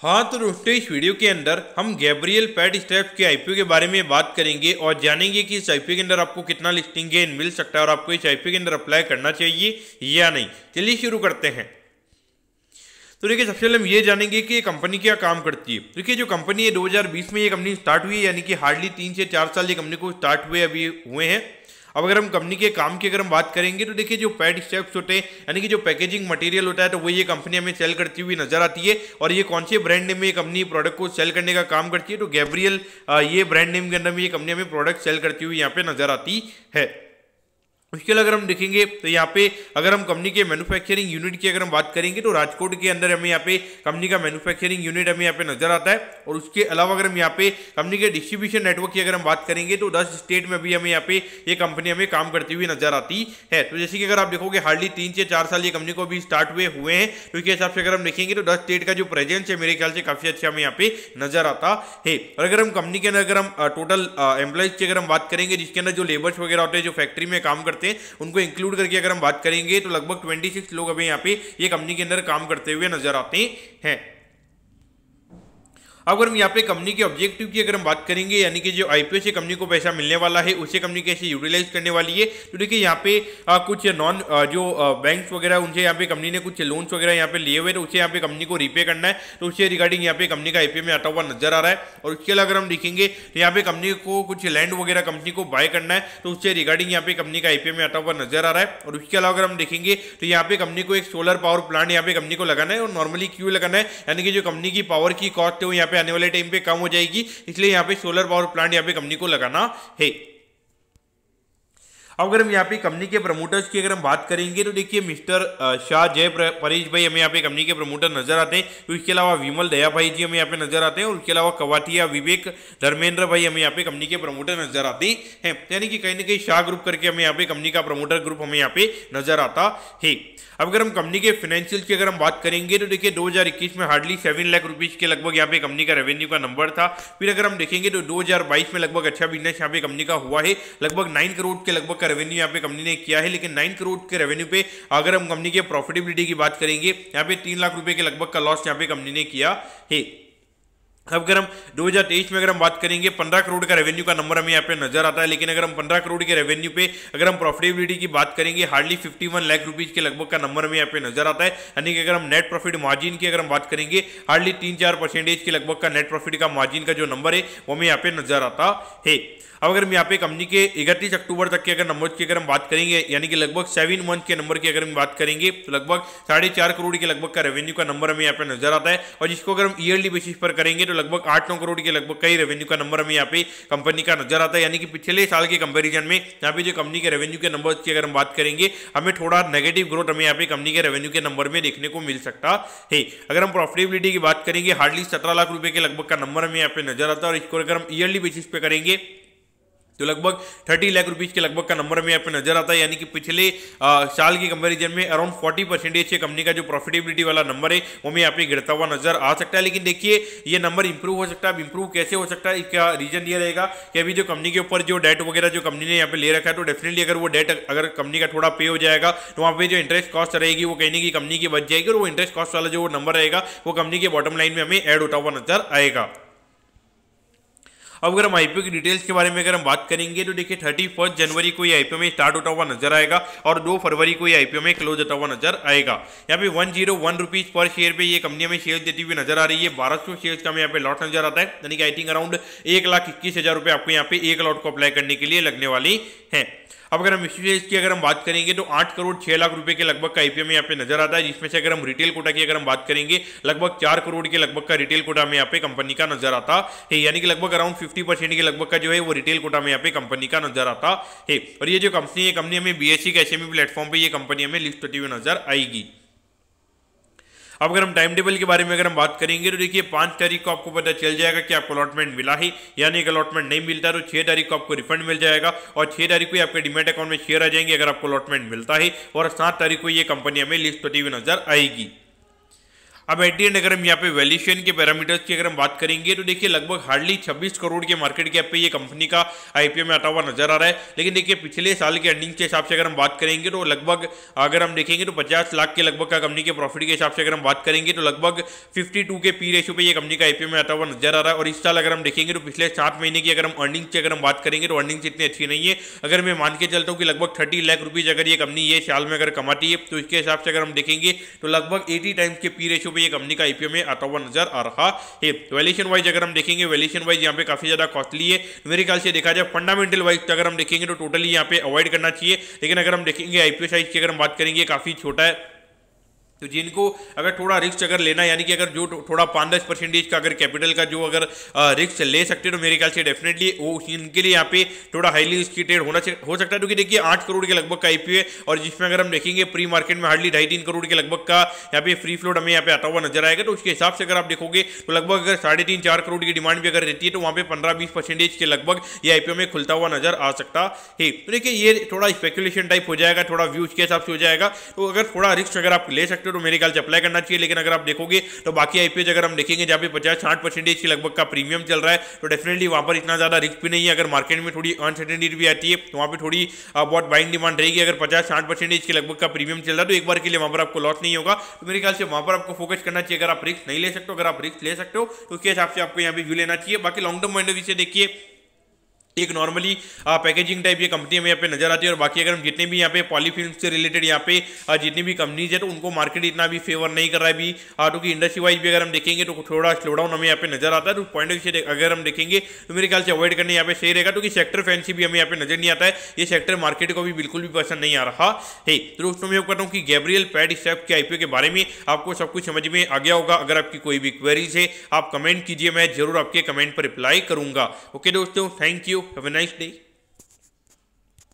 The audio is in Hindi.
हाँ तो दोस्तों, इस वीडियो के अंदर हम गैब्रियल पेट स्टेप्स के आईपीओ के बारे में बात करेंगे और जानेंगे कि इस आईपीओ के अंदर आपको कितना लिस्टिंग गेन मिल सकता है और आपको इस आईपीओ के अंदर अप्लाई करना चाहिए या नहीं। चलिए शुरू करते हैं। तो देखिए, सबसे पहले हम ये जानेंगे कि ये कंपनी क्या काम करती है। देखिए, जो कंपनी है 2020 में ये कंपनी स्टार्ट हुई है, यानी कि हार्डली 3 से 4 साल ये कंपनी को स्टार्ट हुए अभी हुए हैं। अब अगर हम कंपनी के काम की अगर हम बात करेंगे तो देखिए, जो पेट स्टेप्स होते हैं यानी कि जो पैकेजिंग मटेरियल होता है, तो वो ये कंपनी हमें सेल करती हुई नजर आती है। और ये कौन से ब्रांड नेम में ये कंपनी प्रोडक्ट को सेल करने का काम करती है, तो गैब्रियल ये ब्रांड नेम के अंदर में ये कंपनी हमें प्रोडक्ट सेल करती हुई यहाँ पे नजर आती है। उसके अगर हम देखेंगे तो यहाँ पे अगर हम कंपनी के मैन्युफैक्चरिंग यूनिट की अगर हम बात करेंगे तो राजकोट के अंदर हमें यहाँ पे कंपनी का मैन्युफैक्चरिंग यूनिट हमें यहाँ पे नजर आता है। और उसके अलावा अगर हम यहाँ पे कंपनी के डिस्ट्रीब्यूशन नेटवर्क की अगर हम बात करेंगे तो 10 स्टेट में भी हमें यहाँ पे ये कंपनी हमें काम करती हुई नजर आती है। तो जैसे कि अगर आप देखोगे हार्डली 3 से 4 साल ये कंपनी को भी स्टार्ट हुए हैं, तो इसके हिसाब से अगर हम देखेंगे तो 10 स्टेट का जो प्रेजेंस है मेरे ख्याल से काफी अच्छा हमें यहाँ पे नजर आता है। और अगर हम कंपनी के अंदर अगर हम टोटल एम्प्लॉइज की अगर हम बात करेंगे, जिसके अंदर जो लेबर्स वगैरह होते हैं जो फैक्ट्री में काम करते हैं, उनको इंक्लूड करके अगर हम बात करेंगे तो लगभग 26 लोग अभी यहाँ पे ये कंपनी के अंदर काम करते हुए नजर आते हैं। अब अगर हम यहाँ पे कंपनी के ऑब्जेक्टिव की अगर हम बात करेंगे, यानी कि जो आईपीओ से कंपनी को पैसा मिलने वाला है उसे कंपनी कैसे यूटिलाइज करने वाली है, तो देखिए यहाँ पे कुछ नॉन जो बैंक्स वगैरह उनसे यहाँ पे कंपनी ने कुछ लोन्स वगैरह यहाँ पे लिए हुए, तो उसे यहाँ पे कंपनी को रीपे करना है, तो उससे रिगार्डिंग यहाँ पे कंपनी का आईपीओ में आता हुआ नजर आ रहा है। और उसके अलावा अगर हम देखेंगे तो यहाँ पे कंपनी को कुछ लैंड वगैरह कंपनी को बाय करना है, तो उससे रिगार्डिंग यहाँ पे कंपनी का आईपीओ में आता हुआ नजर आ रहा है। और उसके अलावा अगर हम देखेंगे तो यहाँ पे कंपनी को एक सोलर पावर प्लांट यहाँ पे कंपनी को लगाना है। और नॉर्मली क्यों लगाना है, यानी कि जो कंपनी की पावर की कॉस्ट है वो यहाँ पे आने वाले टाइम पे कम हो जाएगी, इसलिए यहाँ पे सोलर पावर प्लांट यहाँ पे कंपनी को लगाना है। अब अगर हम यहाँ पे कंपनी के प्रमोटर्स की अगर हम बात करेंगे तो देखिए, मिस्टर शाह जय परेश भाई हमें यहाँ पे कंपनी के प्रमोटर नजर आते हैं। तो इसके अलावा विमल दया भाई जी हमें यहाँ पे नजर आते हैं। और उसके अलावा कवाटिया विवेक धर्मेंद्र भाई हमें यहाँ पे कंपनी के प्रमोटर नजर आते हैं। यानी कि कहीं ना कहीं शाह ग्रुप करके हमें यहाँ पे कंपनी का प्रमोटर ग्रुप हमें यहाँ पे नजर आता है। अब अगर हम कंपनी के फाइनेंशियल की अगर हम बात करेंगे तो देखिए 2021 में हार्डली 7 लाख रुपीज के लगभग यहाँ पे कंपनी का रेवेन्यू का नंबर था। फिर अगर हम देखेंगे तो 2022 में लगभग अच्छा बिजनेस यहाँ पे कंपनी का हुआ है, लगभग 9 करोड़ के लगभग का रेवेन्यू यहाँ पे कंपनी ने किया है। लेकिन 9 करोड़ के रेवेन्यू पे अगर हम कंपनी के प्रॉफिटेबिलिटी की बात करेंगे, यहाँ पे 3 लाख रुपए के लगभग का लॉस यहाँ पे कंपनी ने किया है। अब अगर हम 2023 में अगर हम बात करेंगे 15 करोड़ का रेवेन्यू का नंबर हमें यहाँ पे नजर आता है। लेकिन अगर हम 15 करोड़ के रेवेन्यू पे अगर हम प्रॉफिटेबिलिटी की बात करेंगे, हार्डली 51 लाख रुपीज के लगभग का नंबर हमें यहाँ पे नजर आता है। यानी कि अगर हम नेट प्रॉफिट मार्जिन की अगर हम बात करेंगे, हार्डली 3-4% के लगभग का नेट प्रॉफिट का मार्जिन का जो नंबर है वो हमें यहाँ पे नजर आता है। अब अगर हम यहाँ पे कंपनी के 31 अक्टूबर तक के अगर नंबर की अगर हम बात करेंगे, यानी कि लगभग 7 मंथ के नंबर की अगर हम बात करेंगे, तो लगभग 4.5 करोड़ के लगभग का रेवेन्यू का नंबर हमें यहाँ पे नजर आता है। और जिसको अगर हम ईयरली बेसिस पर करेंगे तो लगभग 8-9 करोड़ के लगभग कई रेवेन्यू का नंबर हमें यहाँ पे कंपनी का नजर आता है। यानी कि पिछले साल के कंपेरिजन में यहाँ पे जो कंपनी के रेवेन्यू के नंबर की अगर हम बात करेंगे, हमें थोड़ा नेगेटिव ग्रोथ हमें यहाँ पे कंपनी के रेवेन्यू के नंबर में देखने को मिल सकता है। अगर हम प्रॉफिटेबिलिटी की बात करेंगे, हार्डली 17 लाख रुपए के लगभग का नंबर हमें यहाँ पे नजर आता है। और इसको अगर हम ईयरली बेसिस पे करेंगे तो लगभग 30 लाख रुपीज के लगभग का नंबर हमें यहाँ पे नजर आता है। यानी कि पिछले साल की कंपैरिजन में अराउंड 40% से कंपनी का जो प्रॉफिटेबिलिटी वाला नंबर है वो हमें यहाँ पे गिरता हुआ नजर आ सकता है। लेकिन देखिए, ये नंबर इंप्रूव हो सकता है। अब इंप्रूव कैसे हो सकता है, इसका रीजन ये रहेगा कि अभी जो कंपनी के ऊपर जो डेट वगैरह जो कंपनी ने यहाँ पे ले रखा है, तो डेफिनेटली अगर वो डेट अगर कंपनी का थोड़ा पे हो जाएगा तो वहाँ पे जो इंटरेस्ट कॉस्ट रहेगी वो कहीं ना कहीं कंपनी की बच जाएगी। और वो इंटरेस्ट कॉस्ट वाला जो नंबर रहेगा वो कंपनी के बॉटम लाइन में हमें ऐड होता हुआ नजर आएगा। अब अगर हम आईपीओ की डिटेल्स के बारे में अगर हम बात करेंगे तो देखिए 31 जनवरी को ये आईपीओ में स्टार्ट होता हुआ नजर आएगा और 2 फरवरी को ये आईपीओ में क्लोज होता हुआ नजर आएगा। यहाँ पे 101 रुपीज पर शेयर पे ये कंपनी में शेयर देती हुई नजर आ रही है। 1200 शेयर्स का हमें यहाँ पे लॉट नजर आता है, यानी कि आई थिंक अराउंड 1,21,000 रुपए आपको यहाँ पे एक लॉट को अप्लाई करने के लिए लगने वाली है। अब अगर हम इश्यूज की अगर हम बात करेंगे तो 8 करोड़ 6 लाख रुपए के लगभग का आईपीओ में यहाँ पे नजर आता है, जिसमें से अगर हम रिटेल कोटा की अगर हम बात करेंगे, लगभग 4 करोड़ के लगभग का रिटेल कोटा में यहाँ पे कंपनी का नजर आता है। यानी कि लगभग अराउंड 50% के लगभग का जो है वो रिटेल कोटा में यहाँ पे कंपनी का नजर आता है। और ये जो कंपनी है, कंपनी हमें बीएसई के एसएमई प्लेटफॉर्म पे ये कंपनी हमें लिस्ट होती हुई नजर आएगी। अब अगर हम टाइम टेबल के बारे में अगर हम बात करेंगे तो देखिए 5 तारीख को आपको पता चल जाएगा कि आपको अलॉटमेंट मिला है, यानी कि अलॉटमेंट नहीं मिलता तो 6 तारीख को आपको रिफंड मिल जाएगा। और 6 तारीख को ही आपके डीमैट अकाउंट में शेयर आ जाएंगे अगर आपको अलॉटमेंट मिलता है। और 7 तारीख को ये कंपनी हमें लिस्ट होती हुई नजर आएगी। अब एट दी एंड अगर हम यहाँ पे वैल्यूएशन के पैरामीटर्स की अगर हम बात करेंगे तो देखिए लगभग हार्डली 26 करोड़ के मार्केट कैप पे ये कंपनी का आईपीओ में आता हुआ नजर आ रहा है। लेकिन देखिए पिछले साल के अर्निंग के हिसाब से अगर हम बात करेंगे तो लगभग अगर हम देखेंगे तो 50 लाख के लगभग का कंपनी के प्रॉफिट के हिसाब से अगर हम बात करेंगे तो लगभग 52 के पी रेशियो पे ये कंपनी का आईपीओ में आता हुआ नजर आ रहा है। और इस साल अगर हम देखेंगे तो पिछले 7 महीने की अगर हम अर्निंग की अगर हम बात करेंगे तो अर्निंग्स इतनी अच्छी नहीं है। अगर मैं मान के चलता हूँ कि लगभग 30 लाख रुपीज अगर ये कंपनी ये साल में अगर कमाती है तो इसके हिसाब से अगर हम देखेंगे तो लगभग 80 टाइम्स के पी रेशियो पे ये कंपनी का आईपीओ में आता हुआ नजर आ रहा है। वैल्यूएशन वाइज अगर हम देखेंगे वैल्यूएशन वाइज यहाँ पे काफी ज्यादा कॉस्टली है मेरे ख्याल से। देखा जाए फंडामेंटल वाइज अगर हम देखेंगे तो टोटली यहाँ पे अवॉइड करना चाहिए। लेकिन अगर हम देखेंगे आईपीओ साइज की अगर हम बात करेंगे काफी छोटा है, तो जिनको अगर थोड़ा रिस्क अगर लेना यानी कि अगर जो थोड़ा 5-10% का अगर कैपिटल का जो अगर रिस्क ले सकते हैं तो मेरे ख्याल से डेफिनेटली वो इनके लिए यहाँ पे थोड़ा हाईली रिस्की ट्रेड हो सकता है। क्योंकि देखिए 8 करोड़ के लगभग का आईपीओ है और जिसमें अगर हम देखेंगे प्री मार्केट में हार्डली 2.5-3 करोड़ के लगभग का यहाँ पे फ्री फ्लोट हमें यहाँ पे आता हुआ नजर आएगा। तो उसके हिसाब से अगर आप देखोगे तो लगभग अगर 3.5-4 करोड़ की डिमांड भी अगर रहती है तो वहाँ पे 15-20% के लगभग ये आईपीओ में खुलता हुआ नजर आ सकता है। तो देखिए ये थोड़ा स्पेकुलेशन टाइप हो जाएगा, थोड़ा व्यूज के हिसाब से हो जाएगा। तो अगर थोड़ा रिस्क अगर आप ले सकते हो तो मेरे ख्याल से अप्लाई करना चाहिए। लेकिन अगर आप देखोगे तो बाकी आईपीओ अगर हम देखेंगे जहाँ पे 50-60% के लगभग का प्रीमियम चल रहा है तो डेफिनेटली वहां पर इतना ज्यादा रिस्क भी नहीं है। अगर मार्केट में थोड़ी अनसर्टेनिटी भी आती है तो वहां पे थोड़ी बहुत बाइंग डिमांड रहेगी। अगर 50-60% के लगभग का प्रीमियम चल रहा है तो एक बार के लिए वहां पर आपको लॉस नहीं होगा। तो मेरे ख्याल से वहां पर आपको फोकस करना चाहिए। अगर आप रिस्क नहीं ले सकते हो, अगर आप रिस्क ले सकते हो तो उसके हिसाब से आपको यहाँ पे व्यू लेना चाहिए। बाकी long term point of view से देखिए एक नॉर्मली पैकेजिंग टाइप ये कंपनी हमें यहाँ पे नजर आती है। और बाकी अगर हम जितने भी यहाँ पे पॉलीफिल्म से रिलेटेड यहाँ पे जितनी भी कंपनीज है तो उनको मार्केट इतना भी फेवर नहीं कर रहा है अभी। क्योंकि इंडस्ट्री वाइज भी अगर हम देखेंगे तो थोड़ा स्लोडाउन हमें यहाँ पे नजर आता है। तो पॉइंट ऑफ व्यू से अगर हम देखेंगे तो मेरे ख्याल से अवॉइड करने यहाँ पे सही रहेगा। क्योंकि सेक्टर फैंसी भी हमें यहाँ पे नजर नहीं आता है, ये सेक्टर मार्केट को भी बिल्कुल भी पसंद नहीं आ रहा है। तो दोस्तों मैं कहता हूँ कि गैब्रियल पैड स्टैप के आईपीओ के बारे में आपको सब कुछ समझ में आ गया होगा। अगर आपकी कोई भी क्वेरीज है आप कमेंट कीजिए, मैं जरूर आपके कमेंट पर रिप्लाई करूंगा। ओके दोस्तों, thank you, have a nice day.